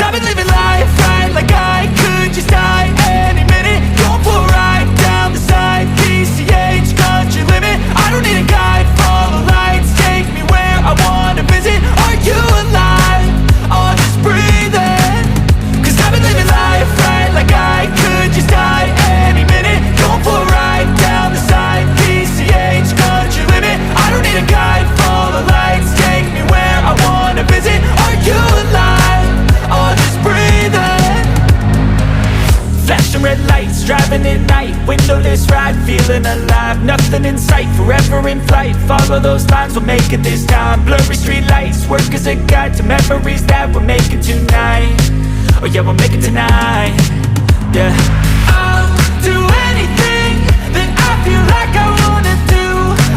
I've been living life right like I could just die any minute. Going for a ride down the side, PCH, country limit. I don't need a guide, follow lights, take me where I wanna visit. Are you alive? I'll just breathe in. Cause I've been living life right like I could just die any minute. Going for a ride down the side, PCH, country limit. I don't need a guide, follow lights, take me where I wanna visit. Are you alive? I'll just breathe in. Flashing red lights, driving at night, windowless ride, feeling alive. Nothing in sight, forever in flight. Follow those lines, we'll make it this time. Blurry street lights, work as a guide to memories that we're making tonight. Oh yeah, we'll make it tonight. Yeah. I'll do anything that I feel like I wanna do.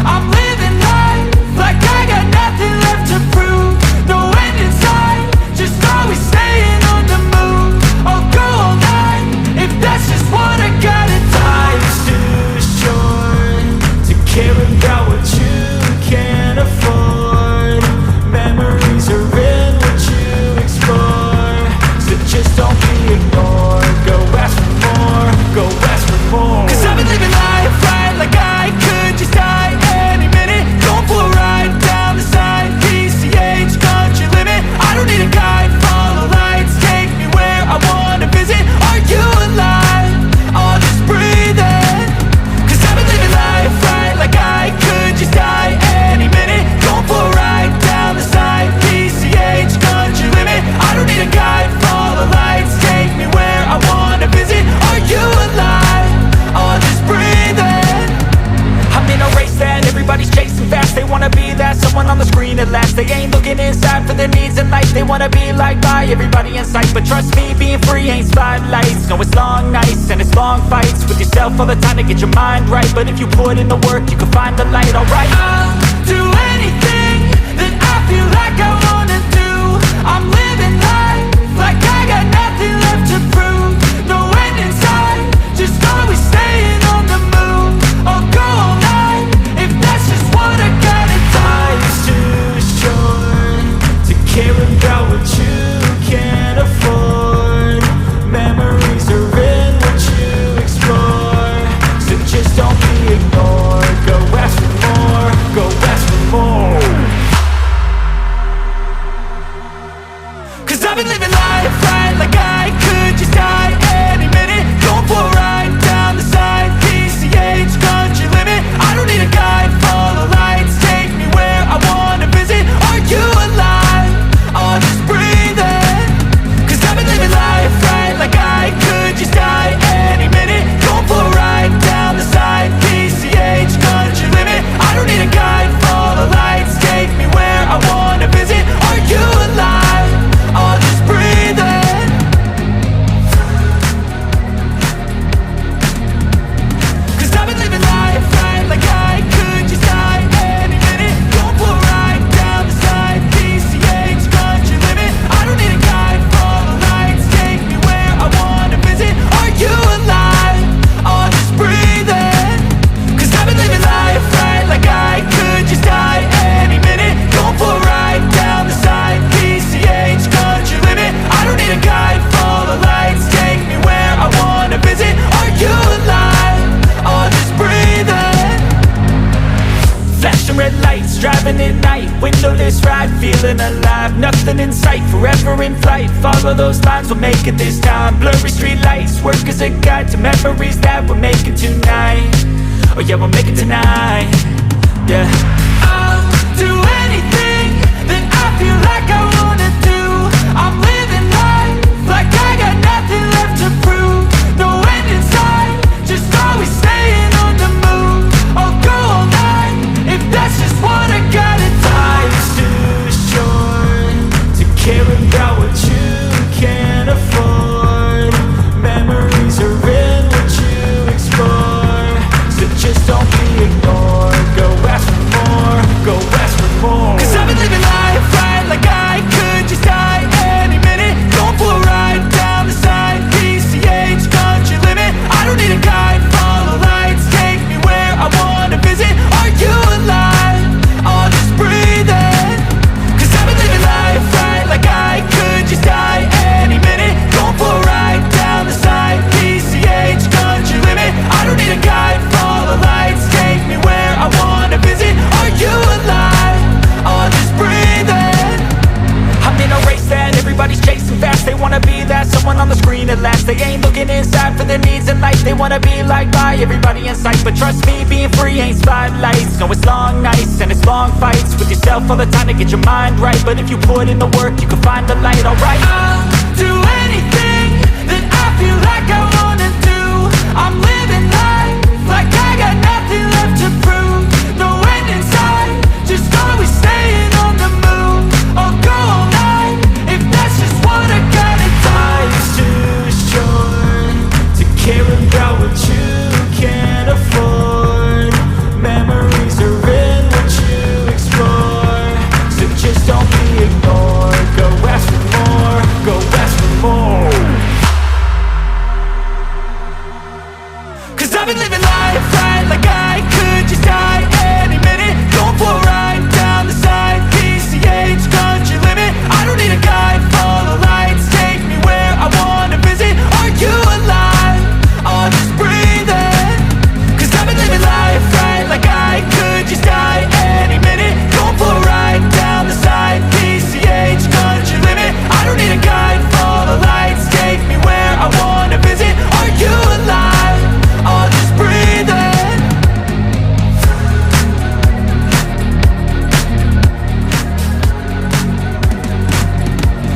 I'm living life like I got nothing left to prove. No end in sight, just always staying on the move. I'll go all night if that's just what I gotta do. Life's too short to care about what you can't afford. Memories are in what you explore, so just don't be ignored. Go ask for more, go ask for more. Cause I've been living life right like I could just die any minute. Going for a ride down the side, PCH, country limit. I don't need a guide, follow lights, take me where I wanna visit. Are you alive? I'll just breathe in. Cause I've been living life right like I could just die any minute. Going for a ride down the side, PCH, country limit. I don't need a guide, follow lights, take me where I wanna visit. Are you alive? I'll just breathe in. I'm in a race that everybody's chasing fast. They wanna be that someone on the screen at last. They ain't looking inside for their needs in life. They wanna be liked by everybody in sight. But trust me, being free ain't spotlights. No, it's long nights and it's long fights with yourself all the time to get your mind right. But if you put in the work, you can find the light, alright. I'll do anything that I feel like I wanna do. I'm living life like I got nothing left to prove. No end in sight, just always staying on the move. I'll go all night if that's just what I gotta do. Life's too short to care about what you can't afford. Memories are in what you explore, so just don't be ignored. Go ask for more, go ask for more. Cause I've been living life right like I could just die any minute. Going for a ride down the side, PCH, country limit. I don't need a guide, follow lights, take me where I wanna visit. Are you alive? I'll just breathe in. Cause I've been living life right like I could just die any minute. Going for a ride down the side, PCH, country limit. I don't need a guide, follow lights, take me where I wanna visit. Are you alive? I'll just breathe in. Cause I've been living life right like I could just die any minute. Going for a ride down the side, PCH, country limit. I don't need a guide, follow lights, take me where I wanna visit. Are you alive? I'll just breathe in. Cause I've been living life right like I could just die any minute. Going for a ride down the side, PCH, country limit. I don't need a guide, follow lights, take me where I wanna visit. Are you alive? I'll just breathe in. Flashing red lights, driving at night, windowless ride, feeling alive. Nothing in sight, forever in flight. Follow those lines, we'll make it this time. Blurry street lights, work as a guide to memories that we're making tonight. Oh yeah, we'll make it tonight. Yeah. I'll do anything that I feel like I wanna do. I'm living life like I got nothing left to prove. No end in sight, just always staying on the move. I'll go all night if that's just what I gotta do. Life's too short to care about what you can't afford. Memories are in what you explore, so just don't be ignored. Go ask for more. They wanna be liked by everybody in sight, but trust me, being free ain't spotlights. No, it's long nights and it's long fights with yourself all the time to get your mind right. But if you put in the work, you can find the light, alright. I'll do anything that I feel like I wanna do. I'm living life like I got nothing left to prove. No end in sight, just always staying on the move. I'll go all night if that's just what I gotta do. Life's too short to care about what you can't afford. Memories are in what you explore, so just don't be ignored. Go ask for more, go ask for more. 'Cause I've been living life right like I could just die any minute. Going for a ride down the side, PCH, country limit. I don't need a guide, follow lights, take me where I wanna visit. Are you alive? I'll just breathe in. 'Cause I've been living life right like I could just die any minute. Going for a ride down the side, PCH, country limit. I don't need a guide, follow lights, take me where I wanna visit. Are you alive? I'll just breathe in.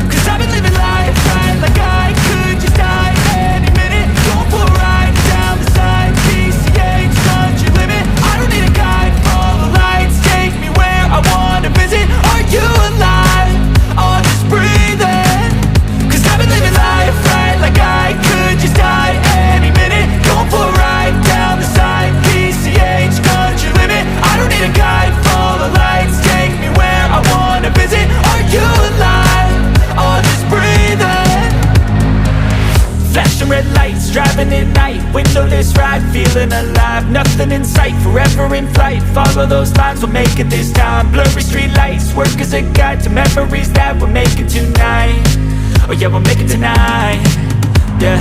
'Cause I've been living life right like I could just die any minute. Going for a ride down the side, PCH, country limit. I don't need a guide, follow lights, take me where I wanna visit. Are you alive? I'll just breathe in. 'Cause I've been living life right like I could just die any minute. Going for a ride down the side, PCH, country limit. I don't need a guide, follow lights, take me where I wanna visit. Are you alive? I'll just breathe in. Flashing red lights, driving at night, windowless ride, feeling alive. Nothing in sight, forever in flight. Follow those lines, we'll make it this time. Blurry street lights, work as a guide to memories that we're making tonight. Oh yeah, we'll make it tonight. Yeah.